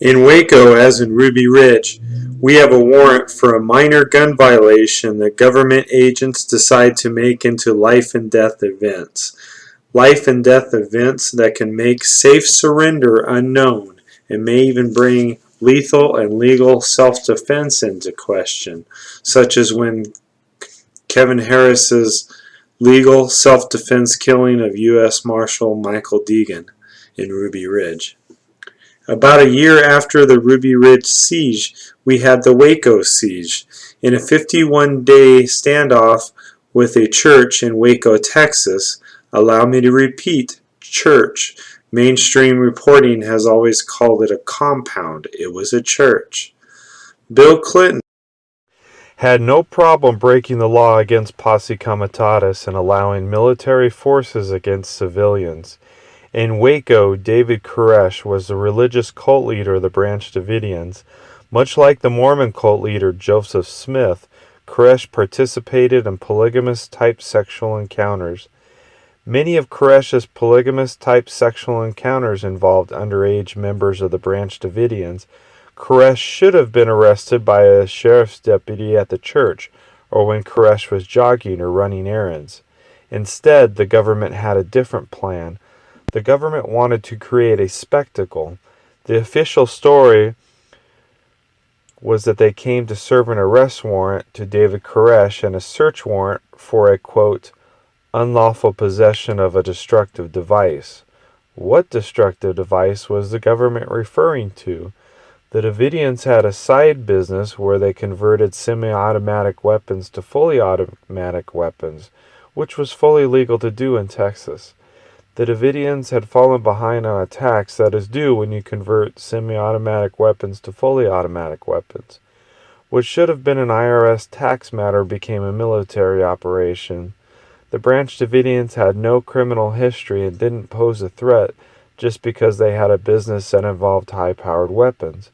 In Waco, as in Ruby Ridge, we have a warrant for a minor gun violation that government agents decide to make into life and death events. Life and death events that can make safe surrender unknown and may even bring lethal and legal self-defense into question, such as when Kevin Harris's legal self-defense killing of U.S. Marshal Michael Deegan in Ruby Ridge. About a year after the Ruby Ridge siege, we had the Waco siege. In a 51-day standoff with a church in Waco, Texas, allow me to repeat, church. Mainstream reporting has always called it a compound. It was a church. Bill Clinton had no problem breaking the law against posse comitatus and allowing military forces against civilians. In Waco, David Koresh was the religious cult leader of the Branch Davidians. Much like the Mormon cult leader Joseph Smith, Koresh participated in polygamous-type sexual encounters. Many of Koresh's polygamous-type sexual encounters involved underage members of the Branch Davidians. Koresh should have been arrested by a sheriff's deputy at the church, or when Koresh was jogging or running errands. Instead, the government had a different plan. The government wanted to create a spectacle. The official story was that they came to serve an arrest warrant to David Koresh and a search warrant for a, quote, unlawful possession of a destructive device. What destructive device was the government referring to? The Davidians had a side business where they converted semi-automatic weapons to fully automatic weapons, which was fully legal to do in Texas. The Davidians had fallen behind on a tax that is due when you convert semi-automatic weapons to fully automatic weapons. What should have been an IRS tax matter became a military operation. The Branch Davidians had no criminal history and didn't pose a threat just because they had a business that involved high-powered weapons.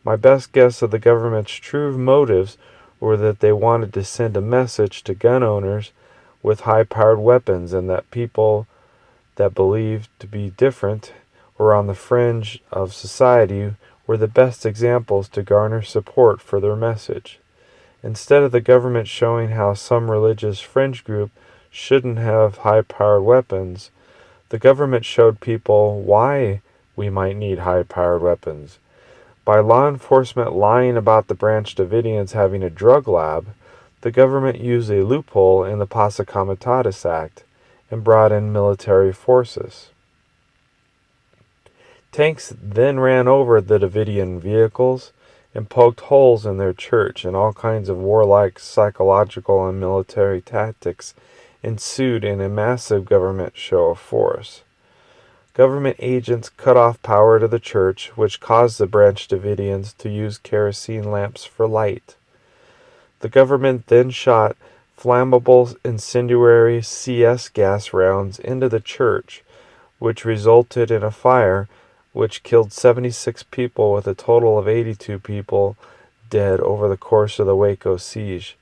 My best guess of the government's true motives were that they wanted to send a message to gun owners with high-powered weapons and that people that believed to be different or on the fringe of society were the best examples to garner support for their message. Instead of the government showing how some religious fringe group shouldn't have high-powered weapons, the government showed people why we might need high-powered weapons. By law enforcement lying about the Branch Davidians having a drug lab, the government used a loophole in the Posse Comitatus Act and brought in military forces. Tanks then ran over the Davidian vehicles and poked holes in their church, and all kinds of warlike, psychological, and military tactics ensued in a massive government show of force. Government agents cut off power to the church, which caused the Branch Davidians to use kerosene lamps for light. The government then shot flammable incendiary CS gas rounds into the church, which resulted in a fire which killed 76 people with a total of 82 people dead over the course of the Waco siege.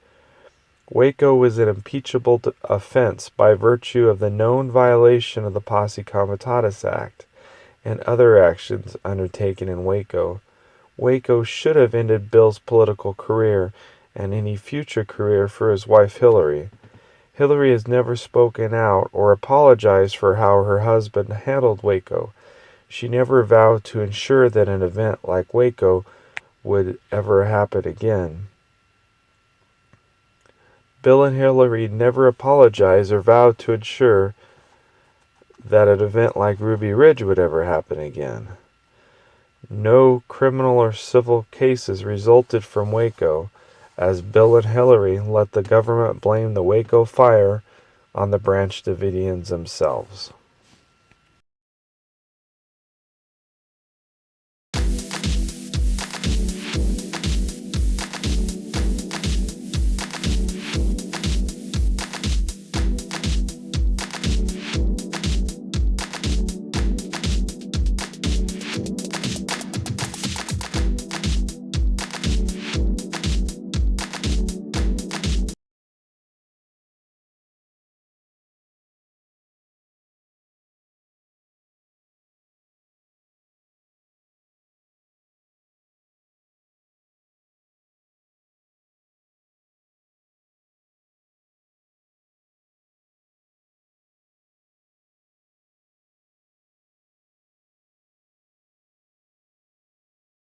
Waco was an impeachable offense by virtue of the known violation of the Posse Comitatus Act and other actions undertaken in Waco. Waco should have ended Bill's political career and any future career for his wife Hillary. Hillary has never spoken out or apologized for how her husband handled Waco. She never vowed to ensure that an event like Waco would ever happen again. Bill and Hillary never apologized or vowed to ensure that an event like Ruby Ridge would ever happen again. No criminal or civil cases resulted from Waco, as Bill and Hillary let the government blame the Waco fire on the Branch Davidians themselves.